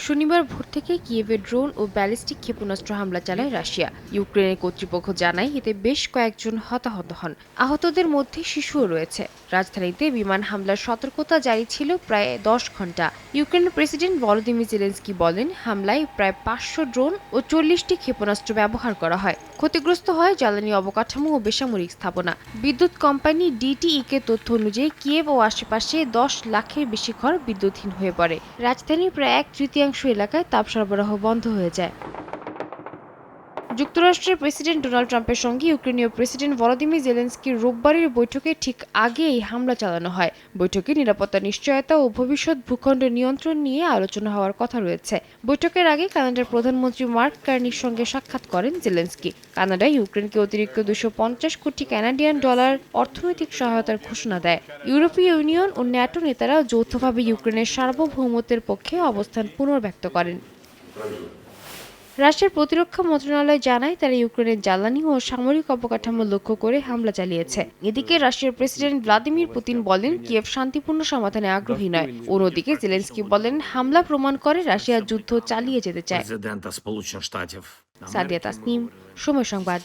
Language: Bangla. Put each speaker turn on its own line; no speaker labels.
শনিবার ভোর থেকে কিয়েভে ড্রোন ও ব্যালিস্টিক ক্ষেপণাস্ত্র হামলা চালায় রাশিয়া। ইউক্রেনের কর্তৃপক্ষ জানায় এতে বেশ কয়েকজন হতাহত হন। আহতদের মধ্যে শিশুও রয়েছে। রাজধানীতে বিমান হামলার সতর্কতা জারি ছিল প্রায় 10 ঘন্টা। ইউক্রেনের প্রেসিডেন্ট ভলোদিমির জেলেনস্কি বলেন, হামলায় প্রায় 500 ড্রোন ও 40টি ক্ষেপণাস্ত্র ব্যবহার করা হয়। ক্ষতিগ্রস্ত হয় জ্বালানি অবকাঠামো ও বেসামরিক স্থাপনা। বিদ্যুৎ কোম্পানি ডিটিইকে তথ্য অনুযায়ী কিয়েভ ও আশেপাশে 10 লাখের বেশি ঘর বিদ্যুৎহীন হয়ে পড়ে। রাজধানীর প্রায় 1/3 এলাকায় তাপ সরবরাহ বন্ধ হয়ে যায়। যুক্তরাষ্ট্রের প্রেসিডেন্ট ডোনাল্ড ট্রাম্পের সঙ্গে ইউক্রেনীয় প্রেসিডেন্ট ভলোদিমির জেলেনস্কির রোববারের বৈঠকে ঠিক আগে এই হামলা চালানো হয়। বৈঠকে নিরাপত্তা নিশ্চয়তা ও ভবিষ্যৎ ভূখণ্ড নিয়ন্ত্রণ নিয়ে আলোচনা হওয়ার কথা রয়েছে। বৈঠকের আগে কানাডার প্রধানমন্ত্রী মার্ক কার্নির সঙ্গে সাক্ষাৎ করেন জেলেনস্কি। কানাডায় ইউক্রেনকে অতিরিক্ত $250 কোটি কানাডিয়ান ডলার অর্থনৈতিক সহায়তার ঘোষণা দেয়। ইউরোপীয় ইউনিয়ন ও ন্যাটো নেতারা যৌথভাবে ইউক্রেনের সার্বভৌমত্বের পক্ষে অবস্থান পুনর্ব্যক্ত করেন। রাশিয়ার প্রতিরক্ষা মন্ত্রণালয় জানায়, তারা ইউক্রেনের জ্বালানি ও সামরিক অবকাঠামো লক্ষ্য করে হামলা চালিয়েছে। এদিকে রাশিয়ার প্রেসিডেন্ট ভ্লাদিমির পুতিন বলেন, কিয়েভ শান্তিপূর্ণ সমাধানে আগ্রহী নয়। অন্যদিকে জেলেনস্কি বলেন, হামলা প্রমাণ করে রাশিয়া যুদ্ধ চালিয়ে যেতে চায়। সাদিয়া তাসনিম, সময় সংবাদ।